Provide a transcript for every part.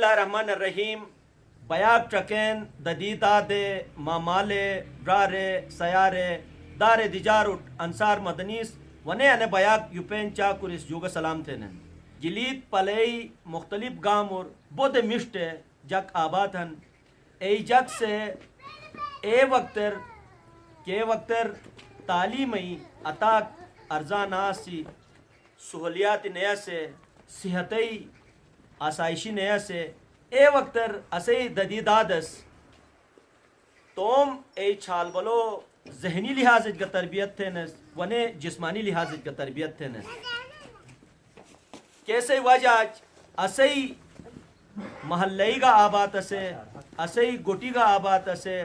اللہ الرحمن الرحیم بیاک چکین ددیداد مامالے برارے سیارے دار دیجاروٹ انصار مدنیس ونے انے بیاک یوپین چاکوریس جوگا سلام تھینن جلید پلئی مختلف گامور بود مشتے جک آباد ہن ای جک سے اے وقتر تعلیمی عطاق ارزان آسی سہولیات نیا سے صحتی آسائشی نیا سے اے وقتر اسی ددیدادس توم اے چھال بلو ذہنی لحاظ کا تربیت تھینس ونے جسمانی لحاظ کا تربیت تھینس کیسے وجہ اسی محلی کا آباد اسے اسی گوٹی کا آباد اسے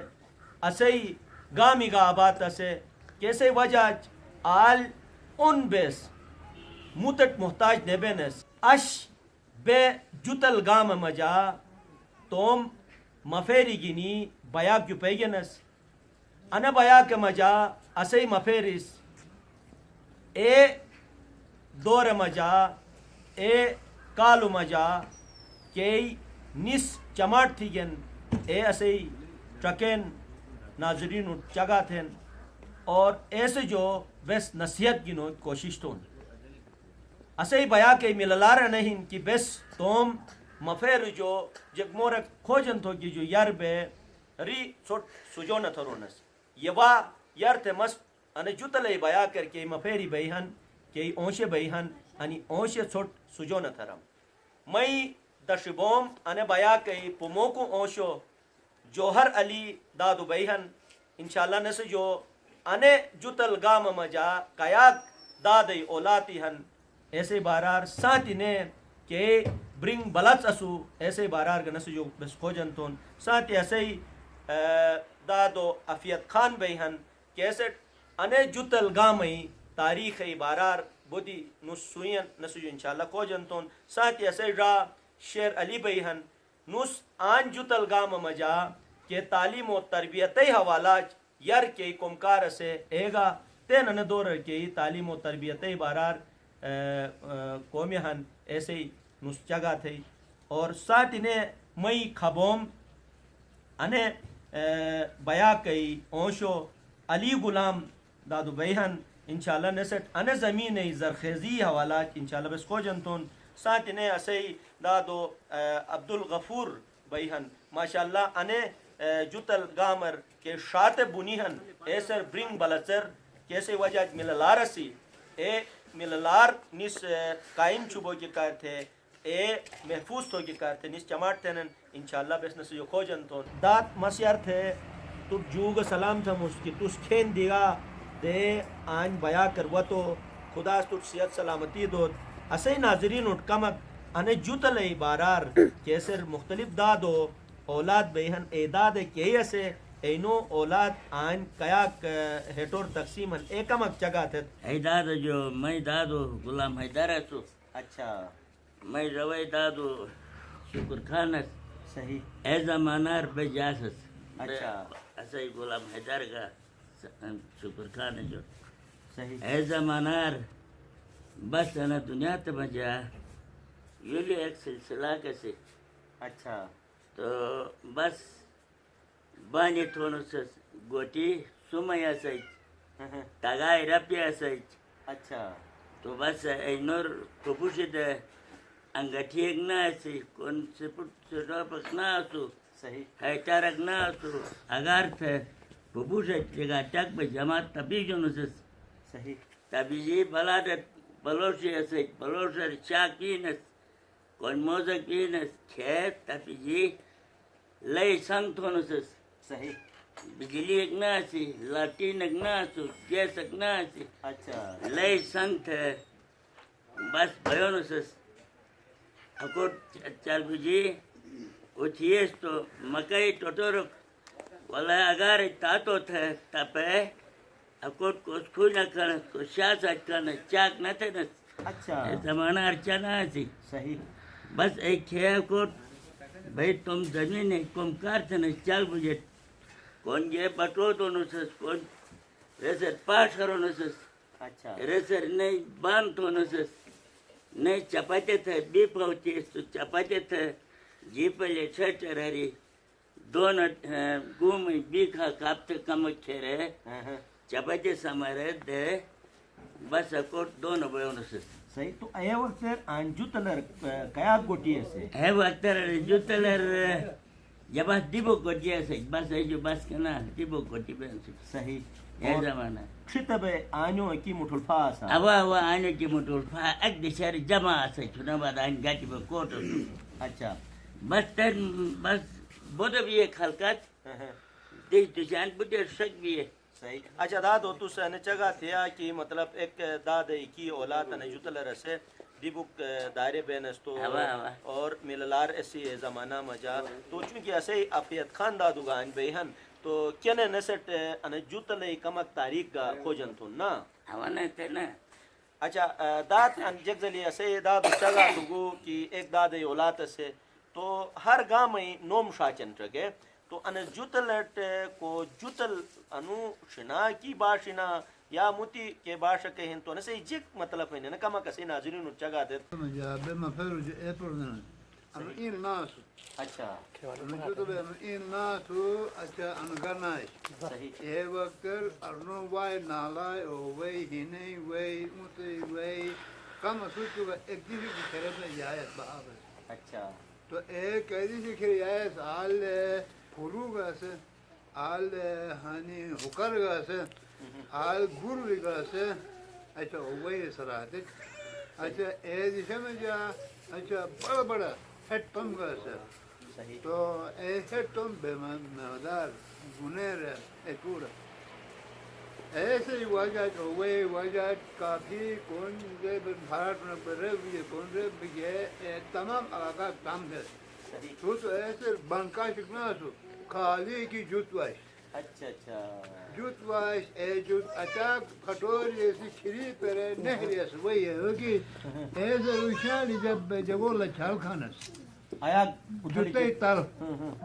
اسی گامی کا آباد اسے کیسے وجہ آل ان بیس موتٹ محتاج نیبینس اش بے جتل گام مجا توم مفیری گینی بیاک جو پیگنس انا بیاک مجا اسی مفیرس اے دور مجا اے کالو مجا کئی نس چماٹ تھی گن اے اسی ٹرکین ناظرین چگا تھین اور ایسے جو بس نصیحت گنو کوشش تون اسی بیا کے مللار نہیں کہ بس توم مفیر جو جگ مورک کھوجن تو کی جو یار بے ری سوٹ سجو نہ تھرونس یوا یار تے مس ان جتلے بیا کر کے مفیری بیہن کہ اونشے بیہن ان اونشے سوٹ سجو نہ تھرم مئی دشبوم ان بیا کے پموکو اونشو جوہر علی دادو بیہن انشاءاللہ نس جو انے جتل گام مجا کیاک دادی اولاتی ہن ایسے بارار ساتھی نے کہ برنگ بلچ اسو ایسے بارار گنس جو بس کھوجن تون ساتھی ایسے دادو افیت خان بیہن کیسے انے جتل گامی تاریخی بارار بودی نسوین نسو انشاءاللہ کھوجن تون ساتھی ایسے را شیر علی بیہن نس آن جتل گام مجا کہ تعلیم و تربیتی حوالہ یر کے کمکار سے ایگا تین ان دور کے تعلیم و تربیتی بارار قومی ہن ایسے ہی نسچگا تھے اور ساتھ انہیں مئی کھبوم انے بیا کئی اونشو علی غلام دادو بیہن انشاءاللہ نسٹ انے زمین زرخیزی حوالات انشاءاللہ بس کو جنتون ساتھ انہیں اسے دادو عبدالغفور بیہن ماشاءاللہ انے جتل گامر کے شات بنیہن ایسر برنگ بلچر کیسے وجہ مللار سی اے مللار نس قائم چوبو کی کار تھے اے محفوظ تو کی کار تھے نس چماٹ تھے انشاءاللہ بس نس جو کھوجن تو دات مسیار تھے تو جوگ سلام تھا مسکی تو کھین دیگا دے آن بیا کروا تو خدا تو صحت سلامتی دو اسے ناظرین اٹھ کمک انے جوتل ای بارار کیسر مختلف دادو اولاد بیہن اعداد کئی اسے اینو اولاد آن کیاک ہیٹور تقسیم ہن ایکمک چگا تھے ای دادو جو میں دادو غلام حیدر اسو اچھا میں روی دادو شکر خانس صحیح اے زمانار بجاسس اچھا اسی غلام حیدر کا شکر خان جو صحیح اے زمانار بس انا دنیا تے بجا یلی ایک سلسلہ کسی اچھا تو بس بانی تھونس گوٹی سمی اسیچ تگائی رپی اسیچ اچھا تو بس اینور کپوشید انگٹھیک نہ اسی کون سپٹ سٹوپک نہ اسو صحیح ہیٹارک نہ اسو اگر تھے کپوشید جگہ چک بے جماعت تبی جنسس صحیح تبی جی بلادت بلوشی اسیچ بلوشر چاکینس کون موزکینس کھیت تبی جی لئی سنگ تھونسس صحیح بجلی ایک نہ سی لاٹین ایک نہ سو گیس ایک نہ سی اچھا لئی سنگ تھے بس بھیونسس اکوٹ چل بجی اٹھیس تو مکئی ٹوٹورک والا اگر تاتو تھے تپے اکوٹ کو اسکو نہ کرنس کو شاسٹ کرنس چاک نہ تھے نس اچھا زمانہ ارچہ نہ سی صحیح بس ایک کھے اکوٹ بھئی تم زمین ایک کم کار تھے نس چل بجے کون یہ بٹو دو نسس کون ریسر پاس کرو نسس اچھا ریسر نہیں باندھ تو نسس نہیں چپاتے تھے بی پہنچے تو چپاتے تھے جیپلے چھٹر ہری دون گوم بیکھا کاپتے کمک کھیرے چپچے سمارے دے بس اکوٹ دون بیونس صحیح تو اے وقت انجو تلر کیا گوٹی سے ہے وقتر جوتلر جبس دیبو کوٹی ہے بس ہے جو بس کنا دیبو کوٹی بینس صحیح یہ زمانہ خطب آنو کی مٹھلفا سا اوا آنے کی مٹول فا اک دشار جمع سے چنا بعد آن گاٹی با کوٹ اچھا بس تن بس بودو بھی ایک خلقات دیش دشان بودو شک بھی ہے صحیح اچھا دادو تو سن چگا تھیا کہ مطلب ایک داد کی اولاد نے جتل رسے دیبک دائرے بینستو اور مللار ایسی زمانہ مجا تو چونکہ ایسے افیت خان دادو گان بیہن تو کینے نسٹ ان جتل کمک تاریخ گا کھوجن تو نا ہوانا تے نا اچھا داد ان جگزلی ایسے دادو چگا تو گو کہ ایک داد اولاد سے تو ہر گام میں نوم شاچن رگے تو ان جتلٹ کو جتل انو شنا کی باشنا یا موتی کے باشا کہیں تو نسے جک مطلب ہے نا کما کسی ناظرین چگا دے مجابه مفروج اپردن انا این ناس اچھا انا جوتو انا این ناسو اچھا انا گناش صحیح اے وقت ارنو وای نالای او وای ہنے وای موتی وای کم سوچو ایک دیوی کی خراب جایت بہاوت اچھا تو ایک کہدی سے کھر جایت آل پھولو گاسے آل ہانی حکر گاسے آل گروی گاسے اچھا وای سراتک اچھا اے جسے میں جا اچھا بڑا بڑا ہیٹ پم گاسے صحیح تو اے ہیٹ پم بے مدار گنیر اے پورا ایسے ہی واجات ہوئے واجات کافی کون دے بھارت میں برے کون دے بگے تمام علاقہ کام دے صحیح تو ایسے بنکا شکنا سو خالی کی جوت واش اچھا اچھا جوت واش اے جوت اچاک کھٹور ایسی کھری پرے نہری اس وہی ہے کہ ایسے روشالی جب جگولا چھال کھانس آیا جوتے تل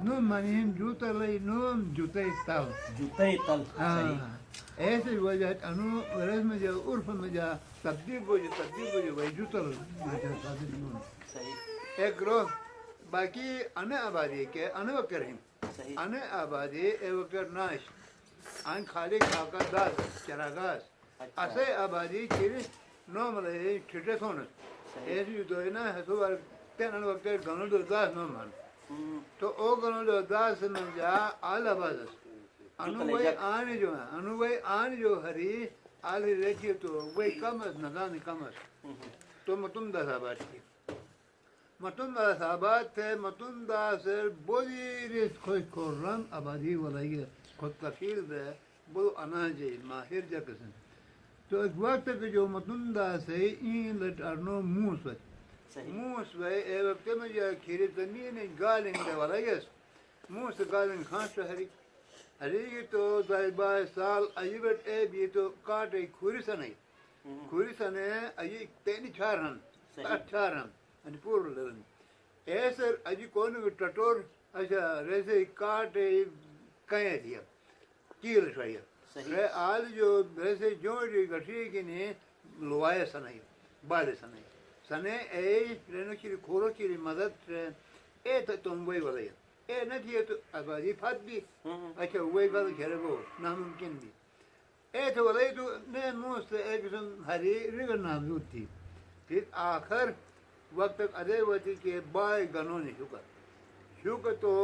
نو منیم جوتا لئی نوم جوتے تل جوتے تل صحیح ایسے وجہ انو رسم جا عرف میں جا تبدیل ہو جا وہی جوتل صحیح ایک روح باقی انا آبادی کے انا وکر ہیں صحیح انا آبادی اے وکر ناش ان خالی کھاکا داس چراغاس اسے آبادی کھیلی نوم رہے چھٹے سونس ایسی دوئی نا حسو بار تین انا وکر گنو دو داس نوم مان تو او گنو دو داس میں جا آل آبادس انو وہی آنے جو ہیں انو وہی آنے جو ہری آلی ریچی تو وہی کم از ندانی کم از تو متن دا صحابات کی متن دا صحابات تھے متن دا سر بودی ریس خوش کورن آبادی والی خود کفیل دے بودو اناجی ماہر جا کسن تو ایک وقت کہ جو متن دا سے این لٹ ارنو موس وچ موس وے اے وقت میں جا کھیری زمین گالنگ دے والی موس گالنگ خانس ہری ہری تو دائی بائی سال ایبت اے بھی تو کاٹے کھوری سنے ایب تینی چھارن تاٹ چھارن انی پور لرن ایسر ایب کونی ٹٹور اچھا ریسے کاٹے کہیں دیا کیل شوئے رے آل جو ریسے جوڑی گٹھی کنی لوائے سنے بالے سنے اے رینو چیری کھورو چیری مدد اے تا تنبوئی والے اے نتیے تو آبادی فات بھی اچھا وہی گل کھیرے گو ناممکن بھی اے تو والے تو نے موست ایک قسم ہری رگر نامزود تھی پھر آخر وقت تک ادھے ہوتی کہ بائی گنونی شکر تو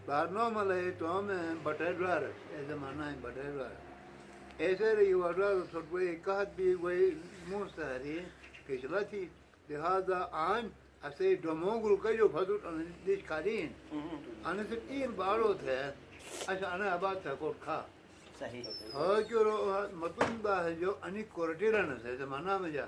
بارنو ملے تو ہمیں بٹر دوار اے زمانہ ہے بٹر دوار ایسے رہی وردار سوٹ وہی کہت بھی وہی موست ہری کشلا تھی لہذا آن اسے ڈومونگل کا جو فضل دیش کارین انا صرف این بارو تھے اچھا انا آباد تھا کوٹ کھا صحیح ہاں جو مطلب دا ہے جو انی کورٹی رہنا سے زمانہ میں جا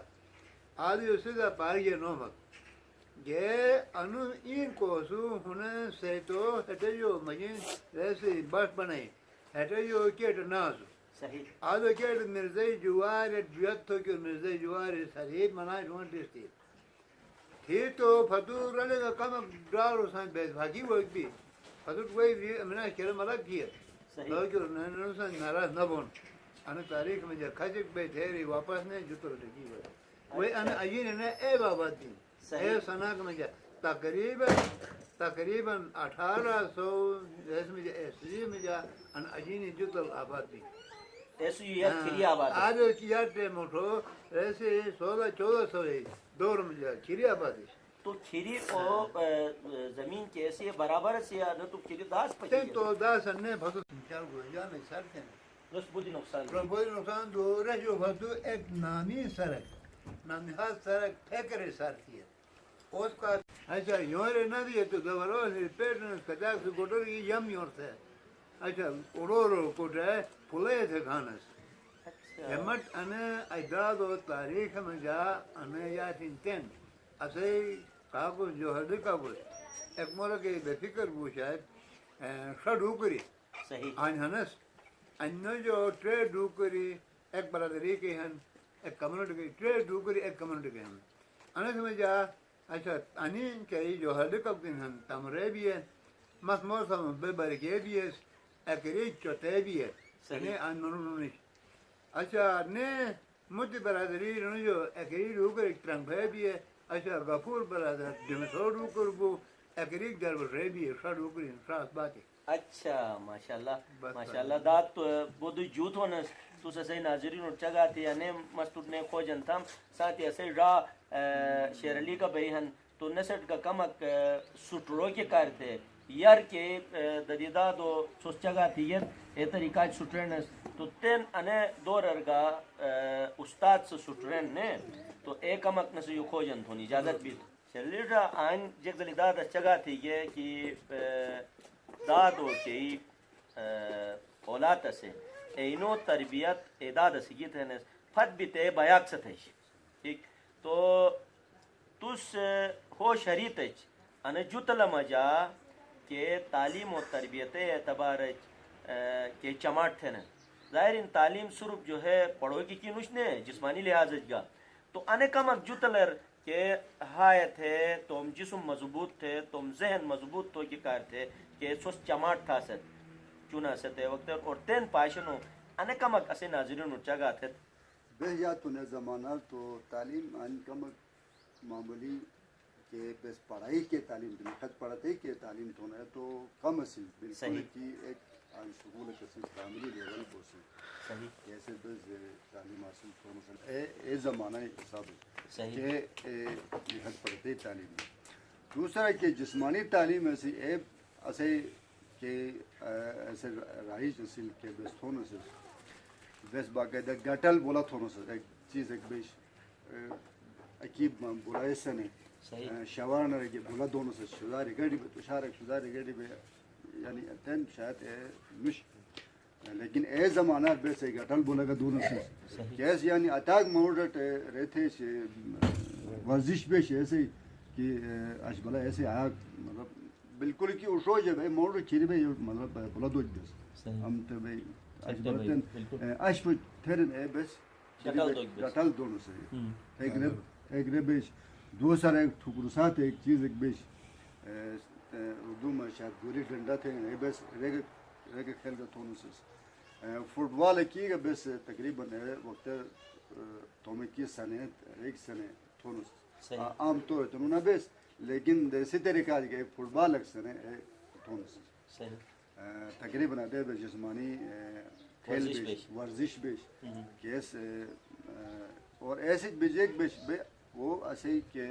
آدھی اسے دا پاری یہ نومک یہ انو این کو سو ہونے سے تو ہٹے جو مجین ویسے بس بنائی ہٹے جو کیٹ ناسو صحیح آدھو کیٹ مرزائی جوار جویت تو کیو مرزائی جوار سریب منائی جوان دیستی تھی تو فتور رہنے کا کم ڈارو سان بیس بھاگی وہ ایک بھی فتور کوئی بھی امنا کہرہ ملک کیا لیکن ننو سان ناراض نہ بون انا تاریخ میں جا کھچک بے تھیری واپس نے جتر لگی ہوئے وہی انا عجین نے اے بابا دین اے سناک میں جا تقریباً 1800 میں جا ان اجینی جتل آبادی ایسو یہ کھری آباد ہے. آج کیا ٹائم اٹھو ایسے 1600 دور میں جا کھری آبادی تو کھری او زمین کیسی ہے برابر سے یا نہ تو کھری داس پچی تین ہے تو داس نے بھتو چار گویا میں سر تھے دس بودی نقصان ہے. پربوئی نقصان دو رہو بھتو ایک نامی سڑک نامنہاد سڑک پھیکرے سر تھی اس کا اچھا یوں رے نہ دیے تو دوبارہ پیٹ کچاک سے گوٹر کی یم یور تھے اچھا اڑو کوٹ ہے پھلے تھے کھانس ہمت انے اجداد و تاریخ میں جا انے یا تین اسے کاغذ جو ہے کاغذ ایک مورا کے بے فکر وہ شاید ڈوکری صحیح آن ہنس انو جو ٹرے ڈوکری ایک برادری کے ہیں ایک کمیونٹی کے ٹرے ڈوکری ایک کمیونٹی کے ہیں انے سمجھ جا اچھا انین کے جو ہڈ کب دن ہیں تمرے بھی ہے مس موسم بے برکے بھی ہے ایکری چوتے بھی ہے صحیح. ان منونش اچھا نے مجھ برادری نے جو ایکری ڈوکر ٹرنگ بھی ہے اچھا غفور برادر دمسو ڈوکر بو ایکری دربر رے بھی ہے شا ڈوکری شاس باتی اچھا ماشاءاللہ بس ماشاءاللہ دات بودو جوت ہونا تو سے ناظرین اور چگاتی نے مستود نے کھوجن تھم ساتھ ایسے را شیر علی کا بیہن تو نسٹ کا کمک سٹرو کے کار تھے یار کے ددیدہ دو سوس چگاتی یر اے طریقہ سٹرنس تو تین انے دور ارگا استاد سے سٹرن نے تو ایک کمک نسو یو کھوجن تھونی اجازت بھی شریر را آئین جگ دلی داد چگاتی یہ کہ دادو کی اولاد سے اینو تربیت اعداد سگیت ہے فت بھی تے بیاک ستھیش ٹھیک تو تس ہو شریطچ ان جتل مجا کہ تعلیم و تربیت اعتبار کے چماٹ تھے نا ظاہر ان تعلیم صرف جو ہے پڑھو کی نوش نے جسمانی لحاظ گا تو ان کم جتلر کہ ہائے تھے تم جسم مضبوط تھے تم ذہن مضبوط تو کی کار تھے کہ سوس چماٹ تھا ست چنا ستے وقت اور تین پاشنو ان کمک اسے ناظرین چگا تھے بہ یا تو نے زمانہ تو تعلیم ان کمک معمولی کہ بس پڑھائی کے تعلیم خط پڑھتے کے تعلیم تو ہے تو کم اصل بالکل کی ایک شغول کسی فیملی لیول بوسی صحیح ایسے بس تعلیم حاصل تو مثلا اے زمانہ حساب صحیح کہ خط پڑھتے تعلیم دوسرا کہ جسمانی تعلیم ایسی اے ایسے کہ ایسے رائج اصل کے بس تھونا سے بس باقاعدہ گٹل بولا تھونا سے ایک چیز ایک بیش اکیب بولائے سے نہیں شوارن رہے بولا دونوں سے شداری گاڑی پہ تشار شداری گاڑی پہ یعنی اتن شاید مش لیکن اے زمانہ بیسے گٹل بولا کا دونوں سے کیسے یعنی اتاک موڈٹ رہتے سے ورزش بیش ایسے کہ اش بلا ایسے آیا مطلب بالکل کی اٹھو جب ہے موڈ کھیری بھائی مطلب بولا دو بیس ہم تو بھائی اش بلا اش پہ تھرن اے بیس گٹل دونوں سے ایک ربیش دوسرا ایک ٹھکر ساتھ ایک چیز ایک بیش اردو میں شاید گولی ڈنڈا تھے بس ریگ کھیل کا تھونس فٹ بال کی بس تقریباً وقت تومے کی سنے ایک سنے تھونس عام طور تو نہ بس لیکن اسی طریقہ کے فٹ بال ایک سنے تھونس تقریباً آتے بس جسمانی کھیل بیش ورزش بیش کیس اور ایسے بیش ایک بیش وہ ایسے کہ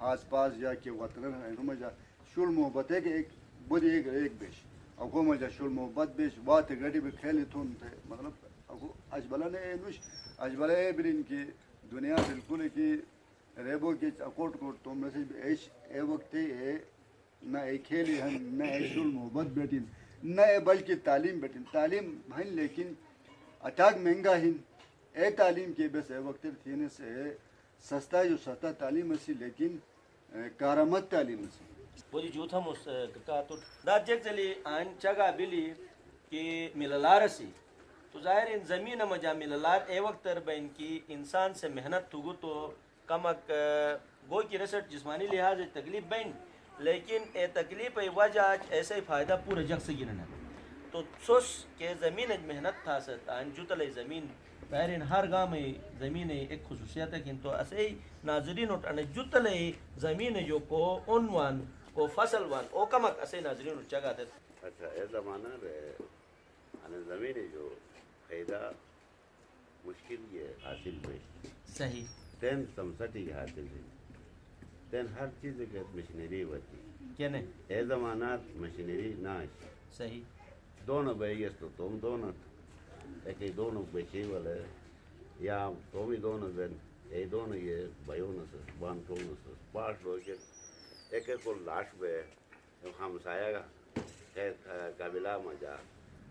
آس پاس جا کے وطن ہے جا شل محبت ہے کہ ایک بڑی ایک بیش اگو مجھا شل محبت بیش بات گاڑی میں کھیلی تھون تھے مطلب اگو اجبلا نے نوش اجبلا ہے برین کی دنیا بالکل کی ریبو کے اکوٹ کوٹ تو میں سے ایش اے وقت ہے نہ ایک کھیلی ہیں نہ ایک شل محبت بیٹھیں نہ بلکہ تعلیم بیٹھیں تعلیم ہیں لیکن اتاک مہنگا ہیں اے تعلیم کے بس اے وقت تھینے سے سستا جو سستا تعلیم اسی لیکن کارآمد تعلیم اسی وہ جو تھا مس کا تو داد جگ چلی آن چگا بلی کہ مللار سی تو ظاہر ان زمین مجا مللار اے وقت تر بین کی انسان سے محنت تھگو تو کمک گو کی رسٹ جسمانی لحاظ تکلیف بین لیکن اے تکلیف ای وجہ ایسے فائدہ پورا جگ سے گرنا تو سوس کہ زمین محنت تھا ست آن جوتل زمین بہرین ہر گاہ میں زمین ایک خصوصیت ہے کنتو اسے ناظرین اٹھانے جتلے زمین جو کو عنوان کو فصل وان او کمک اسے ناظرین اٹھا دے اچھا اے زمانہ رہے انا زمین جو پیدا مشکل یہ حاصل ہوئی صحیح تین سمسٹی کی حاصل ہوئی تین ہر چیز کے مشینری ہوتی کہنے اے زمانہ مشینری ناش صحیح دونوں بیگیس تو تم دونوں ایک ہی دونوں بیچی والے یا تم ہی دونوں دن اے دونوں یہ بیونوں سے بان ٹونوں سے پاس لوگ ایک ایک کو لاش بے ہمسایہ قابلہ مجا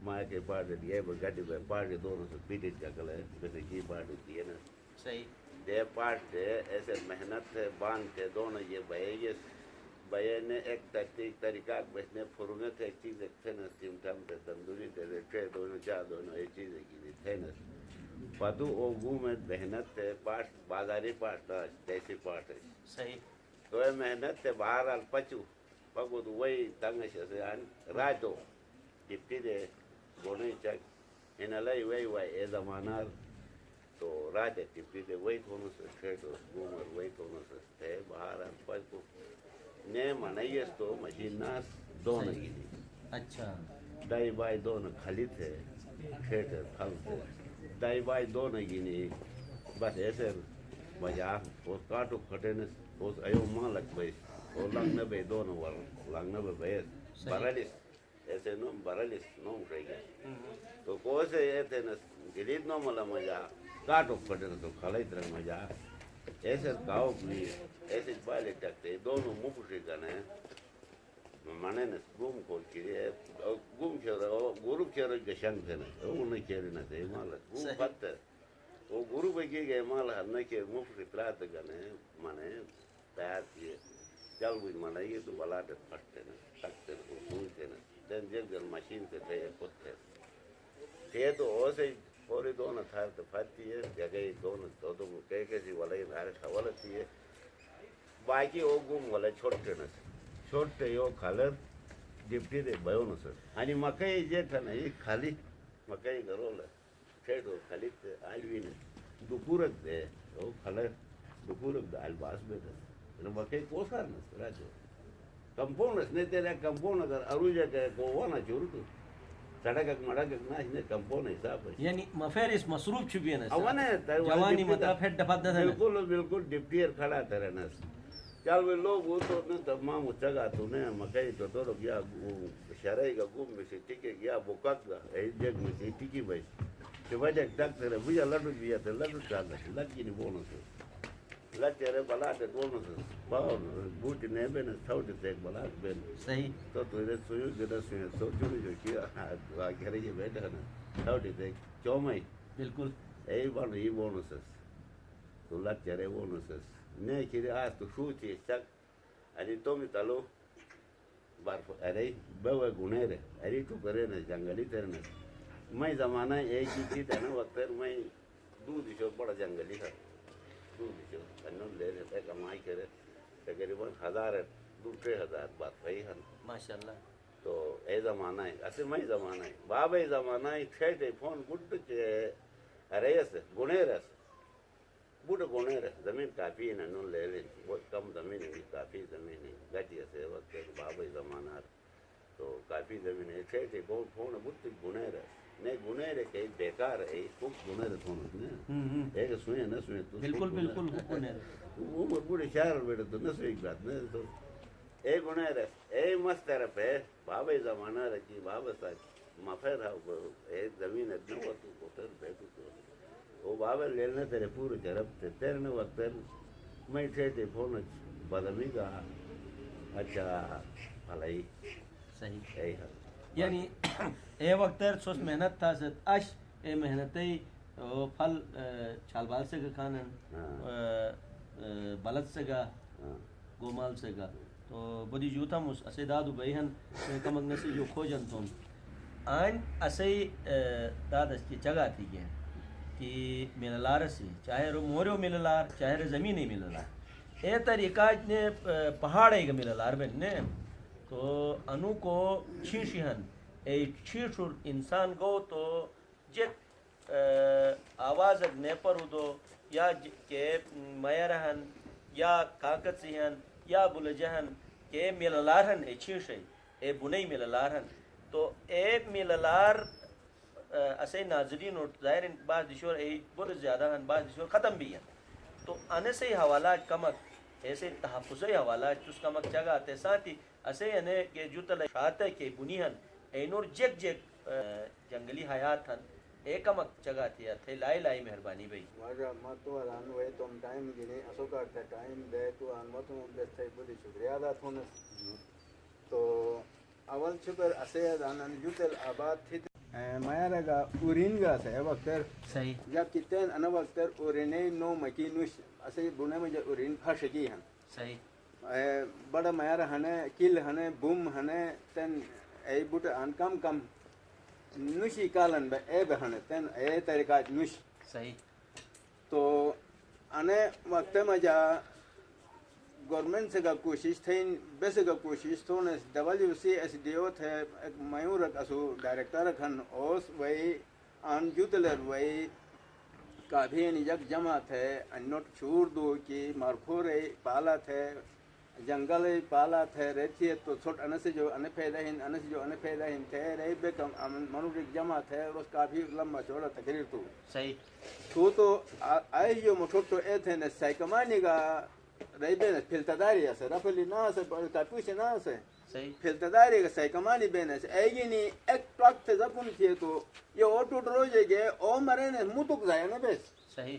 ماں کے پارٹی دیے گاڑی پہ پارٹی دونوں سے پیٹی چکل ہے جیسے کی پارٹی دیے نا صحیح دے پارٹ تھے ایسے محنت تھے باندھ تھے دونوں یہ بھائی نے ایک تحقیق طریقہ بیچنے پھرنے تھے ایک چیز ایک تھے نا سمٹم تھے تندوری تھے ٹرے دونوں چار دونوں ایک چیزیں کی تھے نا پتو او گو میں محنت تھے پارٹ بازاری پارٹ تھا دیسی پارٹ ہے صحیح تو یہ محنت تھے باہر آل پچو پگو تو وہی تنگش سے آن راجو ڈپٹی دے گونے چک ان علائی وہی اے زمانہ تو راجہ ڈپٹی دے وہی تھونوں سے ٹھیٹ گومر وہی تھونوں سے تھے باہر آل پچو نے منائیس تو مشین ناس دونوں کی دی اچھا دائی بائی دونوں کھلی تھے ٹھیٹ کھل تھے دائی بائی دونوں کی نہیں بس ایسے بجا اس کاٹو کھٹے اس ایو ماں لگ بھئی وہ لگنے بھئی دونوں ور لگنے بھئی برلیس ایسے نوم برلیس نوم رہی گئے تو کوئی سے یہ تھے نا گلید نوم والا مجا کاٹو کھٹے تو کھلائی طرح مجا ایسے کاؤ بھی ایسے بالے ٹکتے دونوں مپشی کنے مانے نا گوم کھول کیلئے گوم کھیرا گورو کھیرا گشنگ تھے نا وہ نہیں کھیرے نا تھے مالا گوم پتر وہ گورو بھئی گئے مالا ہرنے کے مپشی پرات کنے مانے تیار کیے چل بھی مانا یہ تو بلاتے پھٹتے نا تکتے نا سوچتے نا دن جب جل مشین سے تھے پتھر تھے تو اسے پوری دونوں تھار تو پھٹتی ہے جگہ دونوں تو کہے کسی والا نارے خوالا تھی ہے باقی وہ گم والا چھوٹتے نا چھوٹتے یہ کھالر ڈپٹی دے بیو نا سر ہنی مکئی جے تھا نا یہ خالی مکئی کرو لا ٹھیٹ ہو خالی تے آلوی نا دپورک دے وہ کھالر دپورک دے آلباس بے دے مکئی کوسار نا سر راجو کمپونس نے تیرے کمپون اگر اروجہ کہ وانا چورو تو سڑک مڑک نا نے کمپون حساب ہے یعنی مفیرس مصروف چھپی ہے نا اوانے جوانی مطلب ہے ڈپات دے بالکل بالکل ڈپٹیئر کھڑا تیرے نا چل وہ لوگ وہ تو نے تمام چگا تو نے مکئی تو تو گیا شرعی کا گم میں سے ٹکے گیا بوکک گا اے جگ میں سے ٹکی بھائی کہ وجہ تک تیرے بھیا لڈو دیا تھے لڈو چال لڑکی نہیں بولو سے لچرے بلاتے دونوں سے باور بوٹی نے بے نے تھوڑی سے ایک بلات بے صحیح تو نے سویو جدا سویو سو چوری جو کیا گھر یہ بیٹھا نا تھوڑی سے چومائی بالکل اے بانو یہ بونوسس تو لچرے بونوسس نے کiri آس تو شوچی چک اری تو می تلو بارف اری بوے گنیرے اری تو کرے نا جنگلی ترنے میں زمانہ ایک ہی چیز ہے نا وقت میں دودھ شو بڑا جنگلی ہے دودھ شو انہوں لے لیتے کمائی کرے تقریباً 1000 بات بھائی ہن ماشاءاللہ تو اے زمانہ ہے اسے میں زمانہ ہے بابا زمانہ ہے ٹھیٹے فون گڈ کے ریس گنیرس بوڑھ گنیر زمین کافی ہے نا لے لیں بہت کم زمین ہے کافی زمین ہے گٹی سے وقت بابا زمانہ تو کافی زمین ہے ٹھیٹے فون بوٹ گنیر نہیں گنیر کہ بیکار ہے خوب گنیر فون نے ایک سوئے نہ سوئے تو بالکل بالکل وہ بوڑھے شہر بیٹھے تو نہ سوئے ایک بات نہیں تو اے گنیر اے مست طرف ہے بابا زمانہ رکھی بابا صاحب مفیر ہے زمین اتنا ہوا تو کوٹر بیٹھو تو وہ بابا لینے تیرے پورے جرب تھے تیرے نے وقت میں ٹھیٹے فون بدمی کا اچھا بھلائی صحیح اے حال یعنی اے وقت سوس محنت تھا ست اش اے محنتی پھل چھالبال سے گا کھانن بلد سے گا گومال سے گا تو بدی جوتا مس اسے دادو بیہن کمک نسی جو کھوجن تون آن اسے داد اس کی جگہ تھی گئے کہ مللار سے چاہے رو موریو مللار چاہے رو زمینی مللار اے طریقہ نے پہاڑے گا مللار بن نے تو انو کو چھیشی ہن اے چھیشور انسان گو تو جے آواز نیپر ہدو یا کہ میرہن یا کاکتسیہن یا بلجہن کہ مللارہن اے چھیشے اے بنی مللارہن تو اے مللار اسے ناظرین اور ظاہر بعض دشور اے بہت زیادہ ہیں بعض دشور ختم بھی ہیں تو آنے سے حوالات کمک ایسے تحفظی حوالات اس کمک جگہ آتے ساتھی اسے یعنی کہ جو تلے شاعتے کے بنی ہیں اینور جگ جگ جنگلی حیات ہیں ایک کمک جگہ تھی تھے لائی لائی مہربانی بھائی واجہ ماتو آن وے تم ٹائم گنے اسو کا ٹائم دے تو آن ماتو بس تھے بڑی شکریہ ادا تھونس تو اول شکر اسے دانن جوتل آباد تھی مایا گا اورین گا سے وقتر صحیح جب کتن انا وقتر اورینے نو مکینوش اسے بونے میں جو اورین پھاشگی ہیں صحیح بڑا مایا ہنے کل ہنے بوم ہنے تن اے بوٹ ان کم کم نوشی کالن بے اے بہنے تن اے طریقہ نوش صحیح تو انے وقت میں جا گورنمنٹ سے کا کوشش تھی بیسے کا کوشش تو نے WCSDO تھے ایک میور اسو ڈائریکٹر کھن اوس وہی آن جوتلر وہی کافی نجک جمع تھے انوٹ چھوڑ دو کہ مارکھورے پالا تھے جنگل پالا تھے رہتی ہے تو چھوٹ ان سے جو ان پیدا ہیں ان سے جو ان پیدا ہیں تھے رہی بے کم منورک جمع تھے اور کافی لمبا چوڑا تقریر تو صحیح تو آئی جو مٹھوٹو اے تھے نے سائکمانی کا رہی بے نے پھلتداری ہے رفلی نہ سے کپوش نہ سے صحیح پھلتداری کا سائکمانی بے نے ایگی نی ایک ٹرک تھے زکن تھے تو یہ اوٹو ڈروجے گے او مرے نے متوک زائے نا بیس صحیح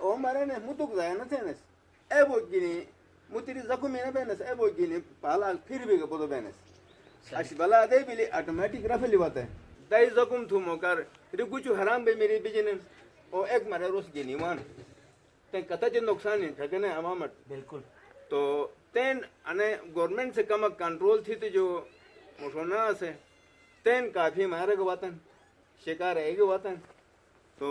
او مرے نے متوک زائے نا تھے نس اے وہ گینی متری زکو میں بینس اے وہ گینی پالا پھر بھی بودو بینس اش بلا دے بلی آٹومیٹک رفلی ہوتا ہے دائی زکم تھو موکر رکوچو حرام بے میری بجنن او ایک مرے روس گینی وان تین کتا جو نقصان ہے ٹھکنے عوامت بالکل تو تین انے گورنمنٹ سے کم کنٹرول تھی تو جو مشونا سے تین کافی مارے گا وطن شکار ہے گا وطن تو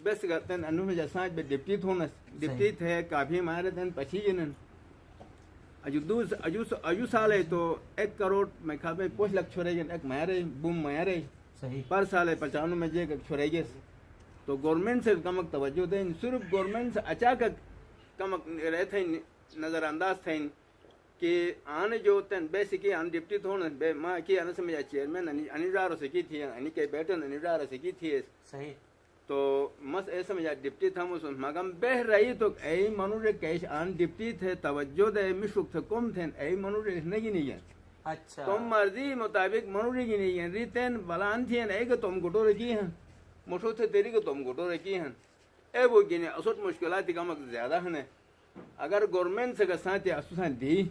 بس گا تین انو میں جسانج بے ڈپٹی تھونس ڈپٹی تھے کافی مارے تین پچھی جنن اجو سال ہے تو 1 کروڑ میں کھابے 5 لاکھ چھوڑے گئے ایک مارے بوم مارے صحیح پر سال ہے 95 میں جے چھوڑے گئے تو گورنمنٹ سے کمک توجہ دیں صرف گورنمنٹ سے اچاک کمک رہتے ہیں نظر انداز تھے کہ آنے جو تن بیسکی آن ڈپٹی تھوڑا بے ماں کی آنے سے مجھے چیئرمین انیڈارو سے کی تھی انی کے بیٹن انیڈارو سے کی تھی صحیح تو مس ایسا مجھے ڈپٹی تھا مگم بہ رہی تو اے منورے کیش آن ڈپٹی تھے توجہ دے مشک تھے کم تھے اے منورے نہیں نہیں ہے اچھا تم مرضی مطابق منورے کی نہیں ہے ریتین بلان تھی اے کہ تم گٹو رکی ہیں مشو تھے تیری کہ تم گٹو رکی ہیں اے وہ گینے اسوٹ مشکلات کم زیادہ ہیں اگر گورنمنٹ سے ساتھ اسوسان دی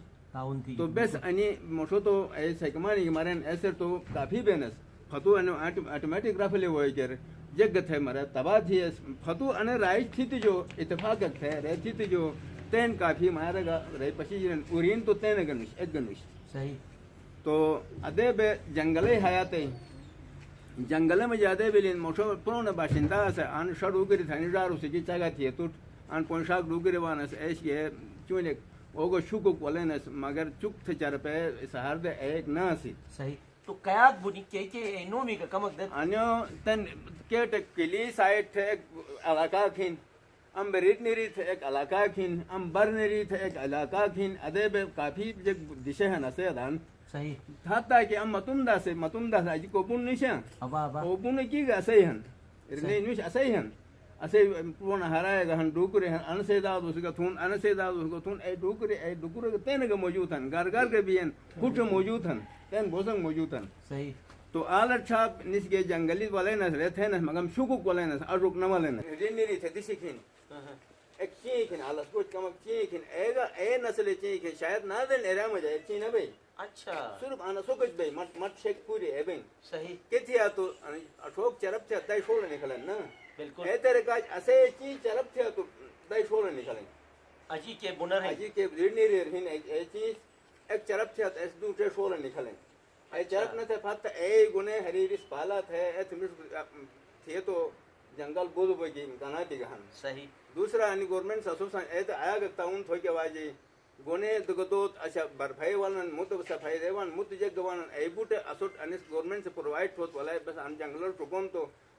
تو بس انی مشو تو اے سیکمانی مارن ایسے تو کافی بینس فتو انو آٹومیٹک رفلے ہوئے کر جگ تھے مرے تباہ تھی فتو ان رائج تھی جو اتفاق تھے رہتی تھی جو تین کافی مارے گا رہی پچی جن اورین تو تین گنوش ایک گنوش صحیح تو ادے بے جنگلے حیاتے جنگلے میں جادے بلین موشو پرون باشندہ سے آن شڑ اوگری تھا نجارو سے کی چاگا تھی توٹ آن پونشاک ڈوگری وانس ایش کے چونے اوگو شکوک ولینس مگر چک تھے چار پہ سہار دے ایک ناسی صحیح تو قیاد بنی کہ نومی کا کمک دے انیو تن کیٹ کلی سائٹ تھے ایک علاقہ کھین ام بریٹ نیری تھے ایک علاقہ کھین ام بر نیری تھے ایک علاقہ کھین ادے بے کافی جگ دشے ہیں نسے ادان صحیح تھاتا کہ ام متندہ سے اجی کوپون نشان کوپون کی گا اسے ہیں ارنے نوش اسے ہیں اسے پون ہرائے گا ہن ڈوکرے ہیں ان سے داد اس کا تھون ان سے داد اس کو تھون اے ڈوکرے تین کا موجود ہیں گھر گھر کے بھی ہیں کچھ موجود ہیں تین بوسنگ موجود ہیں صحیح تو آلت چھاپ نس کے جنگلی والے نس رہتے ہیں مگم شکوک والے نس اڑک نہ والے نس رینیری تھے دسی کھین ایک چین کھین آلت کچھ کمک چین کھین اے نسل چین کھین شاید نہ دن ایرا مجھے چین ہے بھئی اچھا صرف آنا سو کچھ بھئی مٹ شیک پوری ہے بھئی صحیح کتی ہے تو اشوک چرپ تھے دائی شوڑے نکلن نا بالکل اے تیرے کاج اسے چین چرپ تھے تو دائی شوڑے نکلن اجی کے بنر ہیں اجی کے رینیری رہین اے چین ایک چرپ تھے تو اس دوسرے شوڑے نکلن اے چرپ نہ تھے پھت اے گنے ہریرس پالا تھے اے تھے تو جنگل بودو بگی امکاناتی گہن صحیح دوسرا انی گورنمنٹ سسوسان اے تو آیا گتا ہوں تھوئی کے واجی گنے دگدوت اچھا برفائی والن مت صفائی دیوان مت جگ گوان اے بوٹے اسوٹ انس گورنمنٹ سے پرووائڈ ہوت والا بس ان جنگلر ٹکوم تو